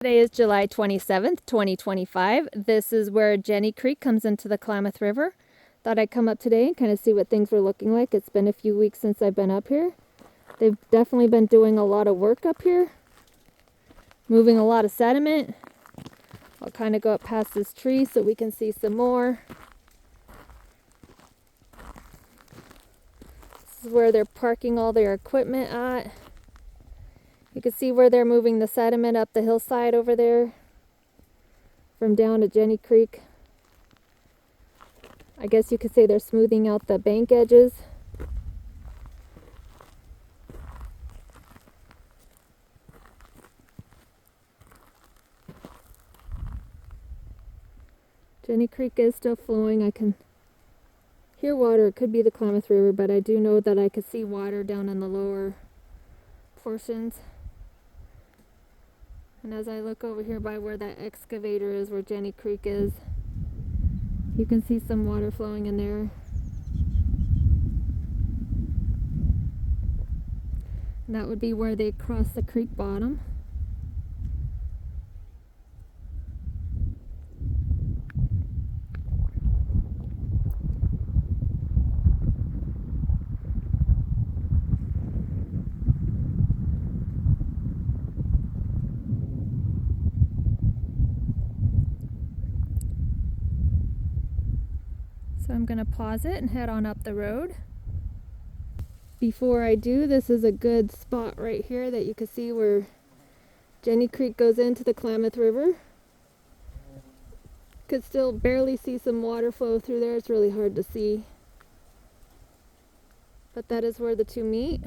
Today is July 27th, 2025. This is where Jenny Creek comes into the Klamath River. Thought I'd come up today and kind of see what things were looking like. It's been a few weeks since I've been up here. They've definitely been doing a lot of work up here, moving a lot of sediment. I'll kind of go up past this tree so we can see some more. This is where they're parking all their equipment at. You can see where they're moving the sediment up the hillside over there from down to Jenny Creek. I guess you could say they're smoothing out the bank edges. Jenny Creek is still flowing. I can hear water. It could be the Klamath River, but I do know that I could see water down in the lower portions. And as I look over here by where that excavator is, where Jenny Creek is, you can see some water flowing in there. And that would be where they cross the creek bottom. So I'm going to pause it and head on up the road. Before I do, this is a good spot right here that you can see where Jenny Creek goes into the Klamath River. Could still barely see some water flow through there. It's really hard to see. But that is where the two meet.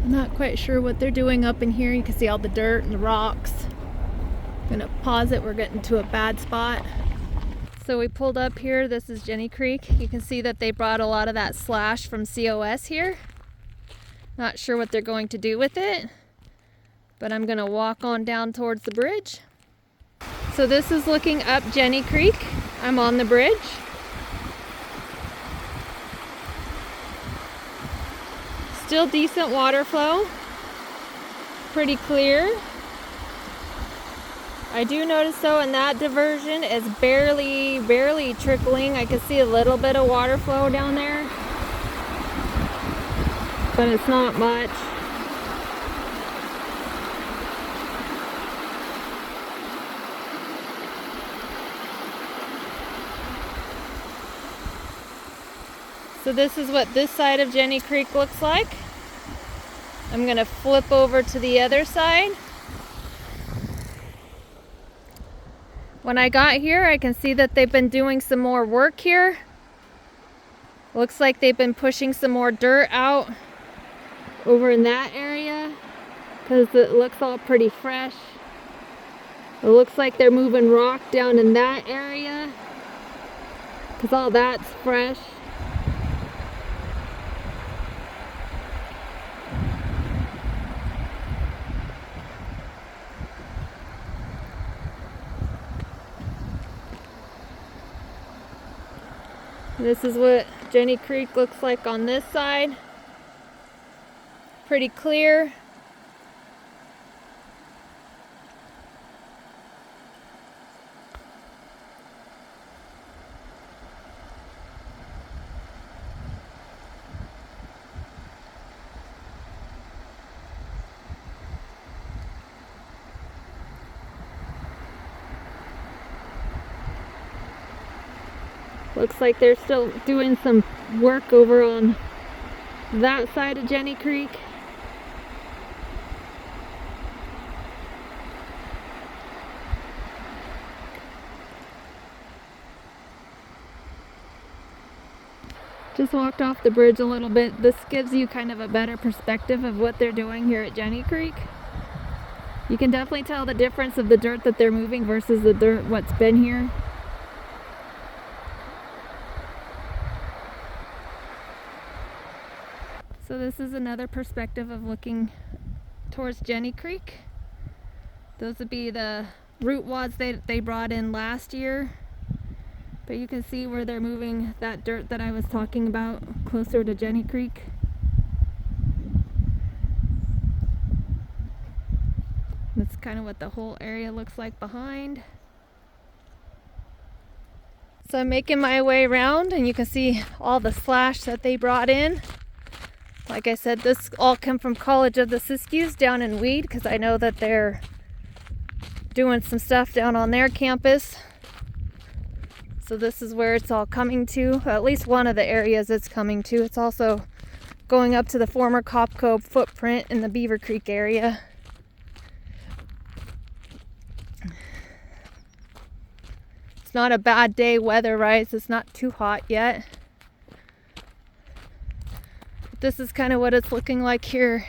Not quite sure what they're doing up in here. You can see all the dirt and the rocks. I'm gonna pause it. We're getting to a bad spot. So we pulled up here. This is Jenny Creek. You can see that they brought a lot of that slash from COS here. Not sure what they're going to do with it, but I'm gonna walk on down towards the bridge. So this is looking up Jenny Creek. I'm on the bridge. Still decent water flow, pretty clear. I do notice though in that diversion is barely trickling. I can see a little bit of water flow down there, but it's not much. So this is what this side of Jenny Creek looks like. I'm gonna flip over to the other side. When I got here, I can see that they've been doing some more work here. Looks like they've been pushing some more dirt out over in that area because it looks all pretty fresh. It looks like they're moving rock down in that area because all that's fresh. This is what Jenny Creek looks like on this side. Pretty clear. Looks like they're still doing some work over on that side of Jenny Creek. Just walked off the bridge a little bit. This gives you kind of a better perspective of what they're doing here at Jenny Creek. You can definitely tell the difference of the dirt that they're moving versus the dirt what's been here. So this is another perspective of looking towards Jenny Creek. Those would be the root wads they brought in last year. But you can see where they're moving that dirt that I was talking about closer to Jenny Creek. That's kind of what the whole area looks like behind. So I'm making my way around and you can see all the slash that they brought in. Like I said, this all come from College of the Siskiyous down in Weed, because I know that they're doing some stuff down on their campus. So this is where it's all coming to, at least one of the areas it's coming to. It's also going up to the former Copco footprint in the Beaver Creek area. It's not a bad day weather-wise. It's not too hot yet. But this is kind of what it's looking like here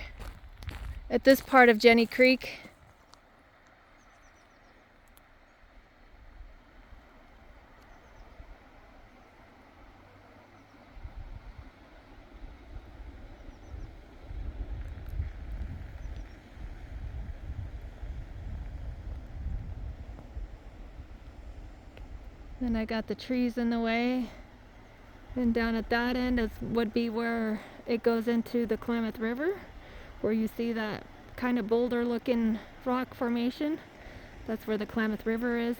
at this part of Jenny Creek. Then I got the trees in the way, and down at that end would be where it goes into the Klamath River, where you see that kind of boulder looking rock formation. That's where the Klamath River is.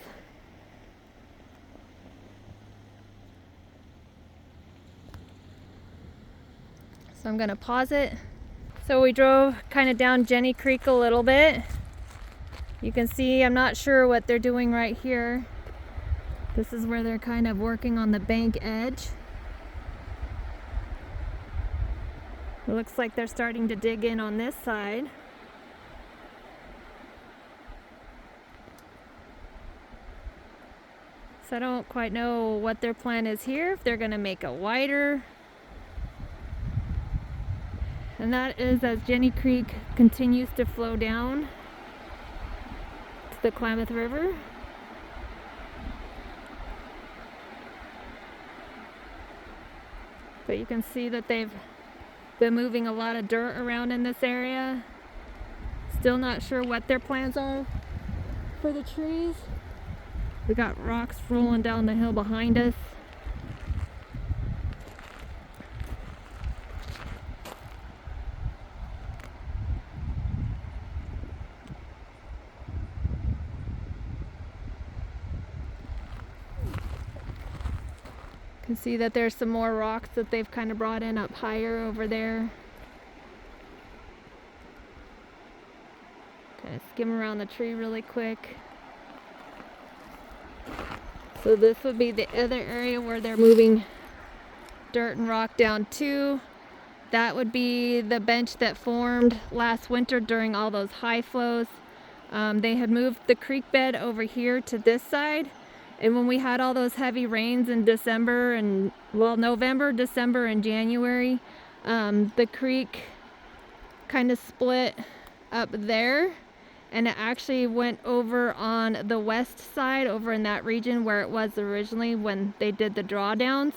So I'm gonna pause it. So we drove kind of down Jenny Creek a little bit. You can see, I'm not sure what they're doing right here. This is where they're kind of working on the bank edge. It looks like they're starting to dig in on this side. So I don't quite know what their plan is here, if they're going to make it wider. And that is as Jenny Creek continues to flow down to the Klamath River. But you can see that they've been moving a lot of dirt around in this area. Still not sure what their plans are for the trees. We got rocks rolling down the hill behind us. You can see that there's some more rocks that they've kind of brought in up higher over there. Kind of skim around the tree really quick. So this would be the other area where they're moving dirt and rock down to. That would be the bench that formed last winter during all those high flows. They had moved the creek bed over here to this side. And when we had all those heavy rains in December and, well, November, December, and January, the creek kind of split up there, and it actually went over on the west side, over in that region where it was originally when they did the drawdowns.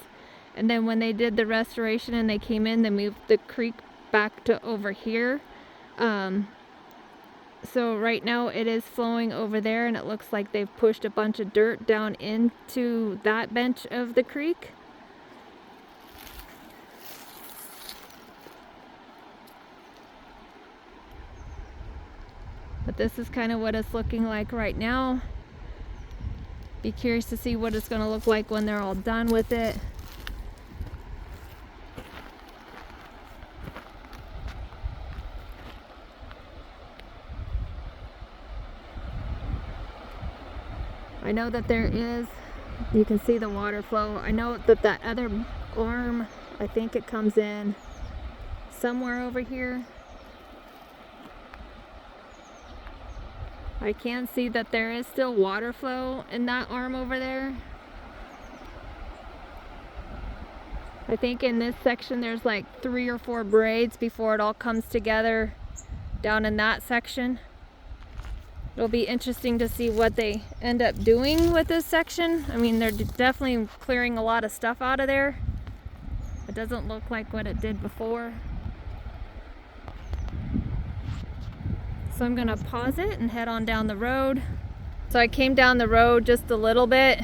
And then when they did the restoration and they came in, they moved the creek back to over here. So right now it is flowing over there, and it looks like they've pushed a bunch of dirt down into that bench of the creek. But this is kind of what it's looking like right now. Be curious to see what it's going to look like when they're all done with it. I know that there is, you can see the water flow. I know that that other arm, I think it comes in somewhere over here. I can see that there is still water flow in that arm over there. I think in this section there's like 3 or 4 braids before it all comes together down in that section. It'll be interesting to see what they end up doing with this section. I mean, they're definitely clearing a lot of stuff out of there. It doesn't look like what it did before. So I'm gonna pause it and head on down the road. So I came down the road just a little bit.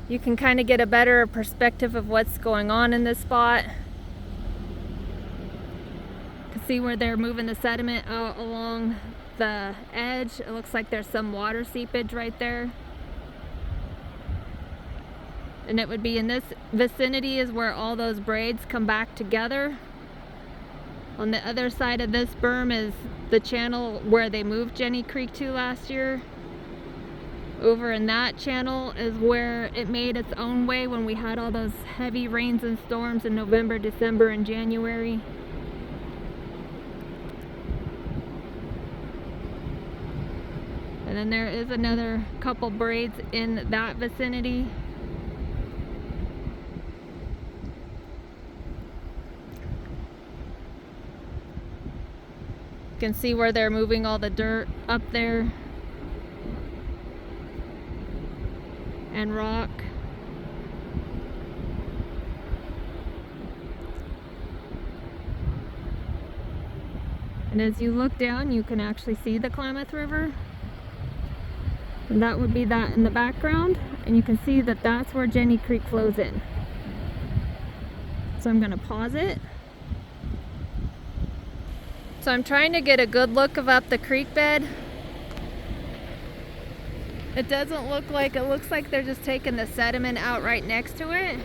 You can kind of get a better perspective of what's going on in this spot. You can see where they're moving the sediment out along the edge. It looks like there's some water seepage right there. And it would be in this vicinity is where all those braids come back together. On the other side of this berm is the channel where they moved Jenny Creek to last year. Over in that channel is where it made its own way when we had all those heavy rains and storms in November, December, and January. And then there is another couple braids in that vicinity. You can see where they're moving all the dirt up there and rock. And as you look down, you can actually see the Klamath River. And that would be that in the background. And you can see that that's where Jenny Creek flows in. So I'm going to pause it. So I'm trying to get a good look of up the creek bed. It doesn't look like, it looks like they're just taking the sediment out right next to it.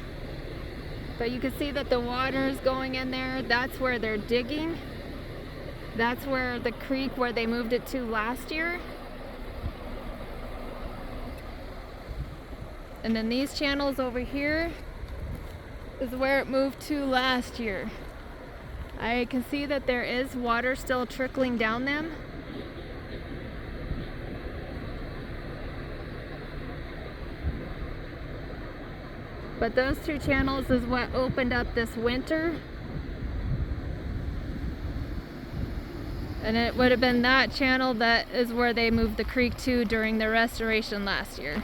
But you can see that the water is going in there. That's where they're digging. That's where the creek where they moved it to last year. And then these channels over here is where it moved to last year. I can see that there is water still trickling down them. But those two channels is what opened up this winter. And it would have been that channel that is where they moved the creek to during the restoration last year.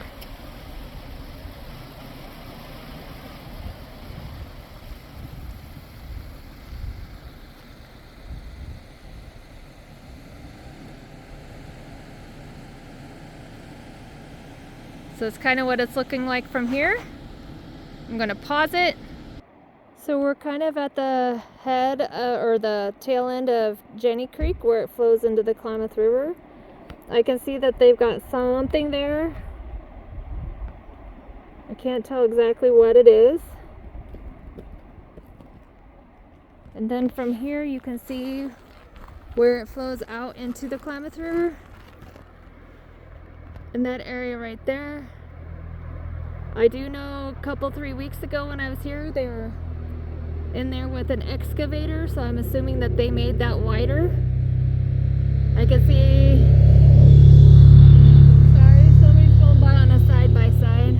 So it's kind of what it's looking like from here. I'm going to pause it. So we're kind of at the head or the tail end of Jenny Creek where it flows into the Klamath River. I can see that they've got something there. I can't tell exactly what it is. And then from here you can see where it flows out into the Klamath River. In that area right there. I do know a couple, 3 weeks ago when I was here, they were in there with an excavator, so I'm assuming that they made that wider. I can see, sorry, somebody's going by on a side-by-side.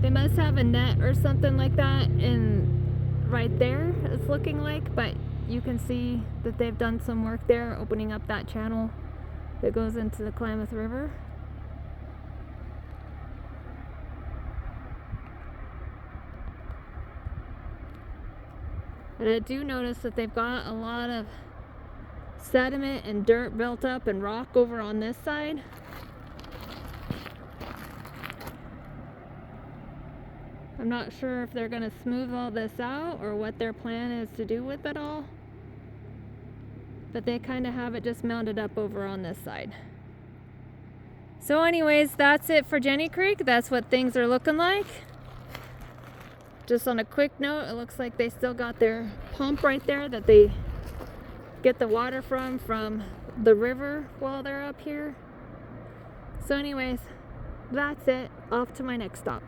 They must have a net or something like that in right there, it's looking like, but you can see that they've done some work there, opening up that channel that goes into the Klamath River. And I do notice that they've got a lot of sediment and dirt built up and rock over on this side. I'm not sure if they're going to smooth all this out or what their plan is to do with it all. But they kind of have it just mounted up over on this side. So anyways, that's it for Jenny Creek. That's what things are looking like. Just on a quick note, it looks like they still got their pump right there that they get the water from the river while they're up here. So anyways, that's it. Off to my next stop.